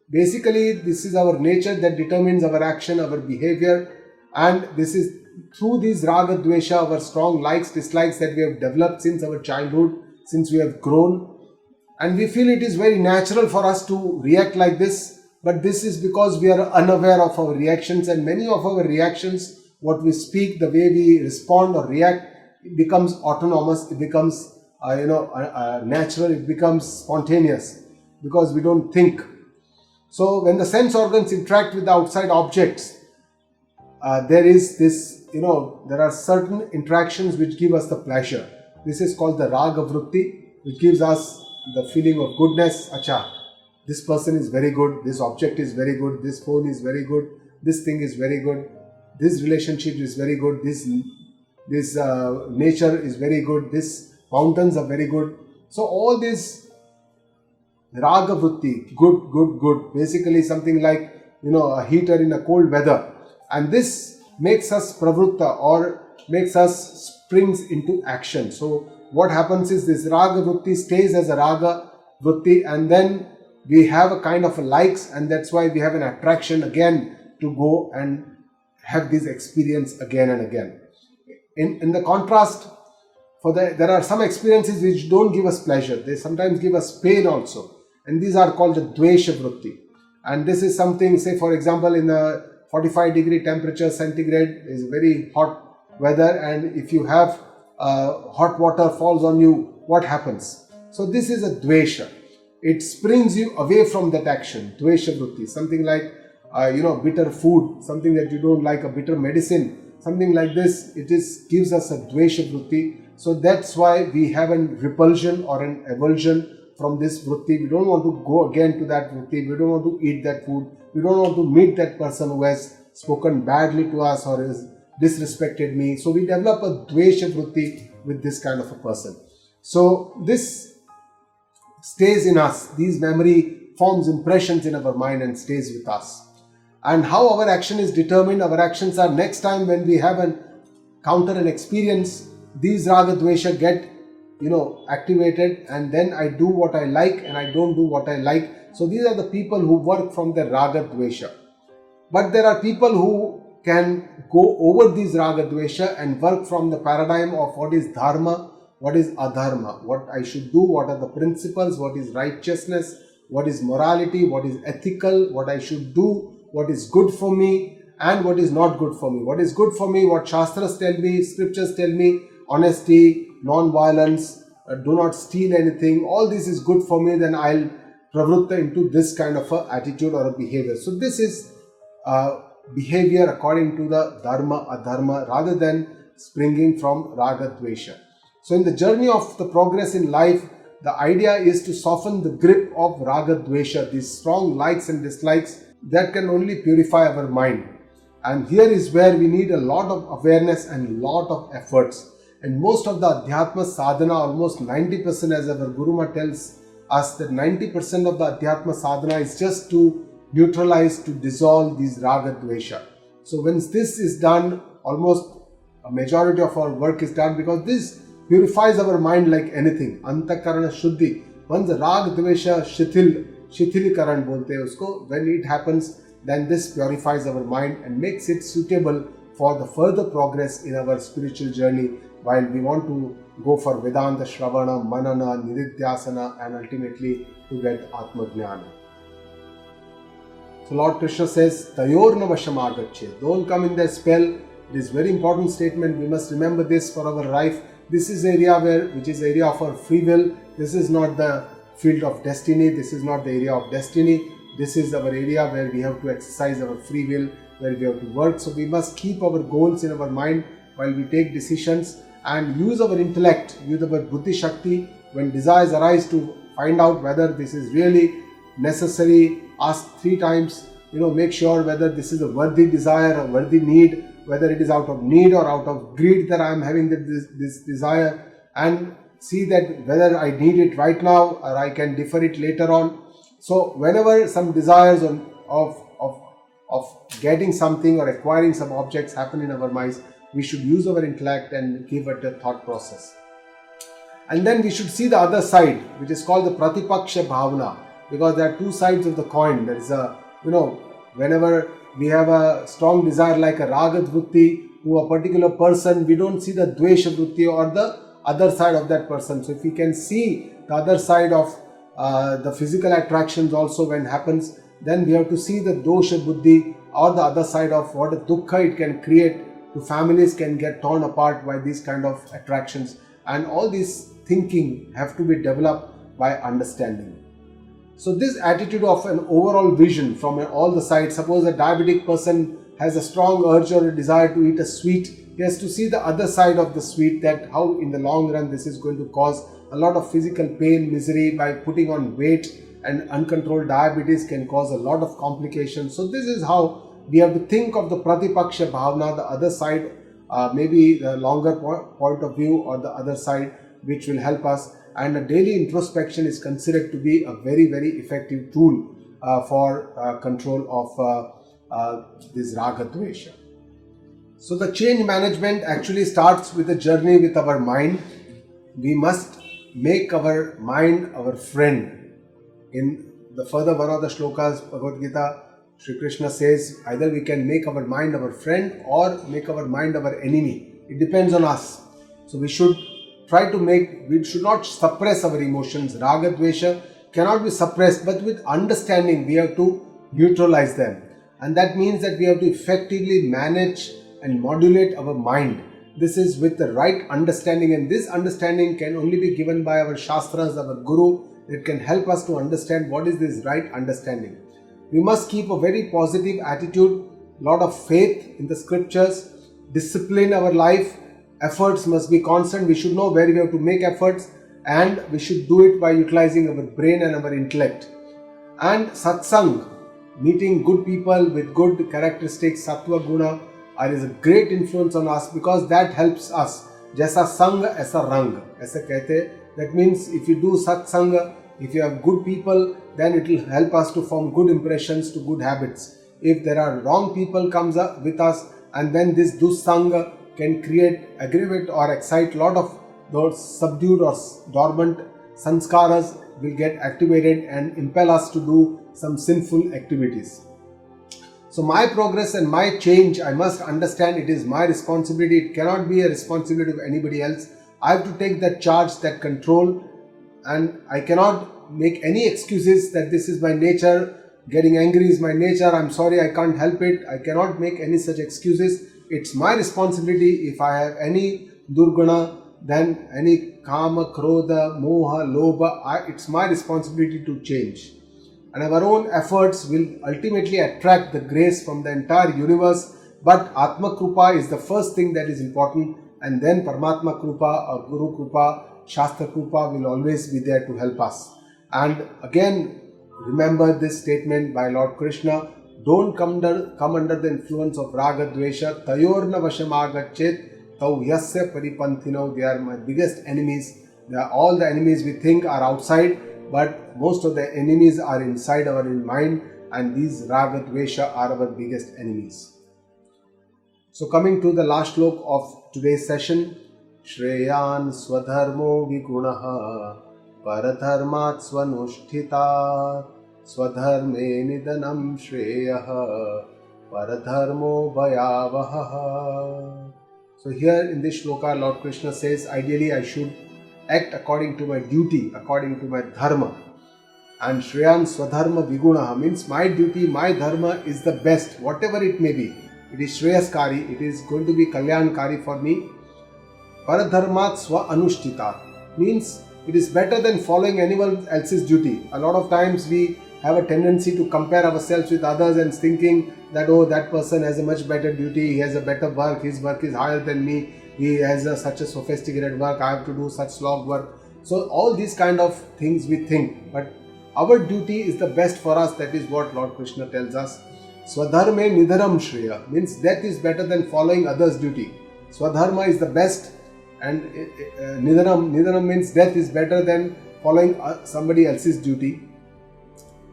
Basically, this is our nature that determines our action, our behavior, and this is through these Raga Dvesha, our strong likes, dislikes that we have developed since our childhood, since we have grown, and we feel it is very natural for us to react like this. But this is because we are unaware of our reactions, and many of our reactions, what we speak, the way we respond or react, it becomes autonomous, it becomes natural, it becomes spontaneous, because we don't think. So when the sense organs interact with the outside objects, there is this, there are certain interactions which give us the pleasure. This is called the Raga Vritti, which gives us the feeling of goodness. Acha, this person is very good, this object is very good, this phone is very good, this thing is very good, this relationship is very good, this nature is very good, this mountains are very good. So all this Raga Vritti, good, basically something like, a heater in a cold weather. And this makes us pravrutta, or makes us springs into action. So what happens is this Raga Vritti stays as a Raga Vritti, and then we have a kind of a likes, and that's why we have an attraction again to go and have this experience again and again. In the contrast, there are some experiences which don't give us pleasure. They sometimes give us pain also. And these are called the Dvesha Vritti. And this is something, say for example, in the 45-degree temperature centigrade is very hot weather, and if you have hot water falls on you, what happens? So this is a Dvesha. It springs you away from that action, Dvesha Vritti. Something like, bitter food, something that you don't like, a bitter medicine, something like this, gives us a Dvesha Vritti. So that's why we have a repulsion or an avulsion from this Vritti. We don't want to go again to that Vritti. We don't want to eat that food. We don't want to meet that person who has spoken badly to us or has disrespected me. So we develop a Dvesha Vritti with this kind of a person. So this stays in us. These memory forms impressions in our mind and stays with us. And how our action is determined, our actions are next time when we have counter an experience, these Raga Dvesha get activated, and then I do what I like and I don't do what I like. So these are the people who work from the Raga Dvesha. But there are people who can go over these Raga Dvesha and work from the paradigm of what is Dharma, what is Adharma, what I should do, what are the principles, what is righteousness, what is morality, what is ethical, what I should do, what is good for me and what is not good for me. What is good for me, what Shastras tell me, scriptures tell me, honesty, non-violence, do not steal anything, all this is good for me, then I'll pravrutta into this kind of a attitude or a behavior. So this is behavior according to the Dharma, Adharma, rather than springing from Raga Dvesha. So in the journey of the progress in life, the idea is to soften the grip of Raga Dvesha, these strong likes and dislikes that can only purify our mind. And here is where we need a lot of awareness and lot of efforts. And most of the Adhyatma sadhana, almost 90%, as our Guruma tells us, that 90% of the Adhyatma sadhana is just to neutralize, to dissolve these Raga Dvesha. So when this is done, almost a majority of our work is done, because this purifies our mind like anything. Antakarana Shuddhi. Once the Rag Dvesha Shithilikaran bolte hai usko, when it happens, then this purifies our mind and makes it suitable for the further progress in our spiritual journey, while we want to go for Vedanta Shravana, Manana, Nididhyasana, and ultimately to get Atma Jnana. So Lord Krishna says, Tayorna Vashamagache. Don't come in their spell. It is very important statement. We must remember this for our life. This is area which is area of our free will. This is not the field of destiny. This is not the area of destiny. This is our area where we have to exercise our free will, where we have to work. So we must keep our goals in our mind while we take decisions, and use our intellect, use our Buddhi Shakti when desires arise to find out whether this is really necessary. Ask 3 times, make sure whether this is a worthy desire or worthy need, whether it is out of need or out of greed that I am having this desire, and see that whether I need it right now or I can defer it later on. So whenever some desires of getting something or acquiring some objects happen in our minds, we should use our intellect and give it a thought process. And then we should see the other side, which is called the Pratipaksha Bhavana, because there are 2 sides of the coin. There is whenever we have a strong desire like a Raga Vritti to a particular person, we don't see the Dvesha Vritti or the other side of that person. So if we can see the other side of the physical attractions also when happens, then we have to see the Dosha Buddhi or the other side of what a dukkha it can create to families can get torn apart by these kind of attractions. And all these thinking have to be developed by understanding. So this attitude of an overall vision from all the sides, suppose a diabetic person has a strong urge or a desire to eat a sweet, he has to see the other side of the sweet, that how in the long run this is going to cause a lot of physical pain, misery by putting on weight, and uncontrolled diabetes can cause a lot of complications. So this is how we have to think of the Pratipaksha Bhavana, the other side, maybe the longer point of view or the other side, which will help us. And a daily introspection is considered to be a very, very effective tool for control of this Raga Dvesha. So the change management actually starts with a journey with our mind. We must make our mind our friend. In the further one of the shlokas, Bhagavad Gita, Shri Krishna says either we can make our mind our friend or make our mind our enemy. It depends on us. So we should we should not suppress our emotions. Raga Dvesha cannot be suppressed, but with understanding we have to neutralize them. And that means that we have to effectively manage and modulate our mind. This is with the right understanding, and this understanding can only be given by our Shastras, our Guru. It can help us to understand what is this right understanding. We must keep a very positive attitude, lot of faith in the scriptures, discipline our life, efforts must be constant. We should know where we have to make efforts, and we should do it by utilizing our brain and our intellect. And satsang, meeting good people with good characteristics, sattva guna, is a great influence on us, because that helps us. Jaisa sang, aisa rang. Aisa kehte. That means if you do satsang, if you have good people, then it will help us to form good impressions to good habits. If there are wrong people comes up with us, and then this dussanga can create, aggravate or excite a lot of those subdued or dormant sanskaras will get activated and impel us to do some sinful activities. So my progress and my change, I must understand it is my responsibility. It cannot be a responsibility of anybody else. I have to take that charge, that control, and I cannot make any excuses that this is my nature, getting angry is my nature, I'm sorry, I can't help it. I cannot make any such excuses. It's my responsibility. If I have any durguna, then any kama, krodha, moha, lobha, it's my responsibility to change. And our own efforts will ultimately attract the grace from the entire universe. But Atma Krupa is the first thing that is important. and then Paramatma Krupa or Guru Krupa, Shastra Krupa will always be there to help us. And again, remember this statement by Lord Krishna, don't come under the influence of Raga Dvesha, Tayorna Vashamagachet, Tau Yasya Paripantino. They are my biggest enemies. They are all the enemies we think are outside, but most of the enemies are inside our mind, and these Raga Dvesha are our biggest enemies. So coming to the last slok of today's session, Shreyan Swadharmo Vigunaha Paradharmat Swanushthitat Swadharme Nidanam Shreyaha Paradharmo Bhayavaha. So here in this shloka, Lord Krishna says, ideally I should act according to my duty, according to my dharma. And Shreyan Swadharma Vigunaha means my duty, my dharma is the best, whatever it may be. It is Shreyaskari, it is going to be Kalyankari for me. Paradharmat Swa Anushthitat means it is better than following anyone else's duty. A lot of times we have a tendency to compare ourselves with others and thinking that, oh, that person has a much better duty, he has a better work, his work is higher than me, he has such a sophisticated work, I have to do such slog work. So all these kind of things we think, but our duty is the best for us. That is what Lord Krishna tells us. Swadharme Nidaram Shreya means death is better than following others' duty. Swadharma is the best, and Nidaram means death is better than following somebody else's duty.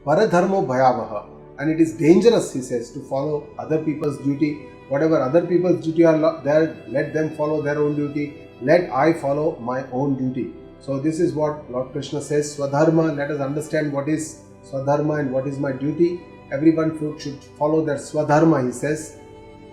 Paradharmo Bhayavaha, and it is dangerous, he says, to follow other people's duty. Whatever other people's duty are there, let them follow their own duty. Let I follow my own duty. So this is what Lord Krishna says, Swadharma. Let us understand what is Swadharma and what is my duty. Everyone should follow their Swadharma, he says.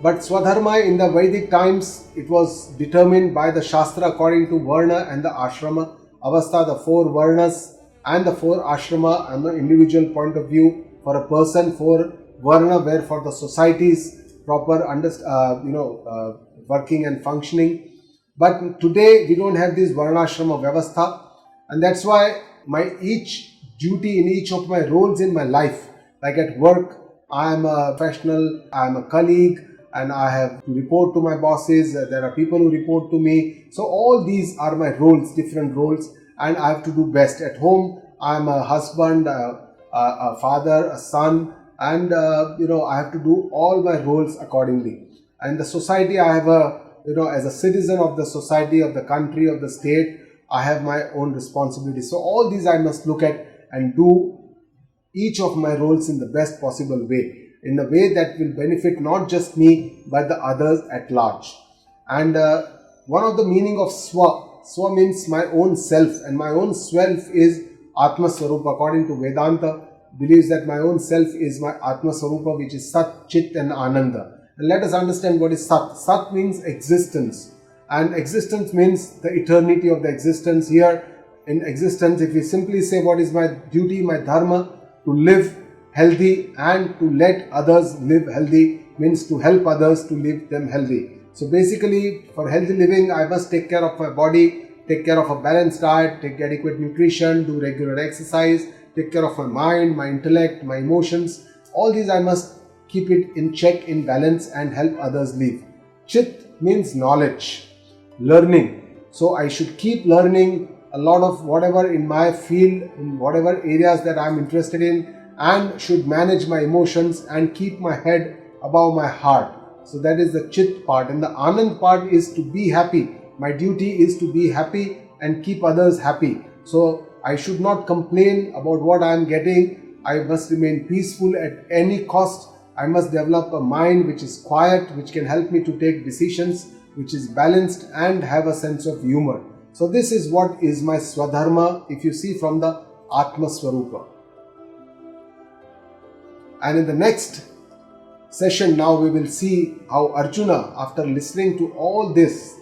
But Swadharma in the Vedic times, it was determined by the Shastra according to Varna and the Ashrama. Avastha, the 4 Varnas and the 4 Ashrama, and the individual point of view for a person, 4 Varna were for the society's proper working and functioning. But today we don't have this Varnashrama Vyavastha, and that's why my each duty in each of my roles in my life, like at work, I am a professional, I am a colleague, and I have to report to my bosses, there are people who report to me. So all these are my roles, different roles, and I have to do best. At home, I am a husband, a father, a son, and I have to do all my roles accordingly. And the society, I have as a citizen of the society, of the country, of the state, I have my own responsibilities. So all these I must look at and do each of my roles in the best possible way, in a way that will benefit not just me, but the others at large. And one of the meaning of Swa means my own self, and my own self is Atma Swarupa. According to Vedanta, believes that my own self is my Atma Swarupa, which is Sat, Chit and Ananda. And let us understand what is Sat. Sat means existence, and existence means the eternity of the existence. Here in existence, if we simply say what is my duty, my dharma, to live healthy and to let others live healthy, means to help others to live them healthy. So basically, for healthy living, I must take care of my body, take care of a balanced diet, take adequate nutrition, do regular exercise, take care of my mind, my intellect, my emotions. All these I must keep it in check, in balance, and help others live. Chit means knowledge, learning. So I should keep learning a lot of whatever in my field, in whatever areas that I am interested in, and should manage my emotions and keep my head above my heart. So that is the Chit part. And the Anand part is to be happy. My duty is to be happy and keep others happy. So I should not complain about what I am getting. I must remain peaceful at any cost. I must develop a mind which is quiet, which can help me to take decisions, which is balanced and have a sense of humor. So this is what is my Swadharma, if you see from the Atma Swarupa. And in the next session now we will see how Arjuna, after listening to all this,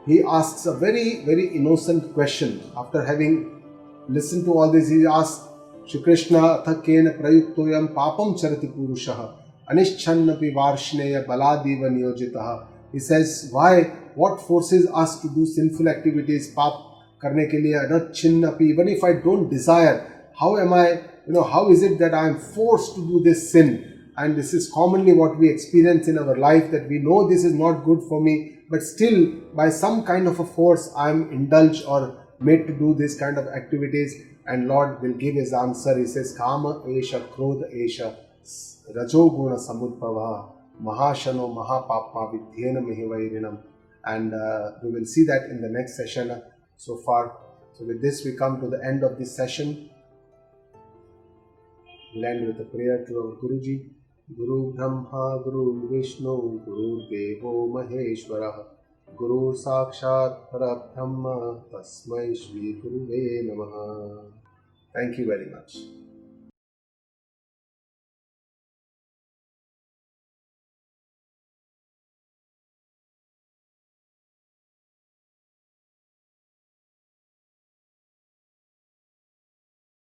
he asks a very, very innocent question. After having listened to all this, he asks, Shri Krishna, atha kena prayuktoyam papam charati purushaha anishchannapi varshneya baladiva niyojitaha. He says, why, what forces us to do sinful activities, pap karne ke liye anachinnapi, even if I don't desire, how am I, how is it that I am forced to do this sin? And this is commonly what we experience in our life, that we know this is not good for me, but still by some kind of a force I am indulged or made to do this kind of activities, and Lord will give his answer. He says, Kama esha krodha esha rajoguna samudbhava mahashano mahapapa vidyena mihivairinam. And we will see that in the next session so far. So with this we come to the end of this session. We'll end with a prayer to our Guruji. Guru Brahma, Guru Vishnu, Guru Devo Maheshwara, Guru Sakshat Parabrahma, Tasmai Shri Guruve Namaha. Thank you very much.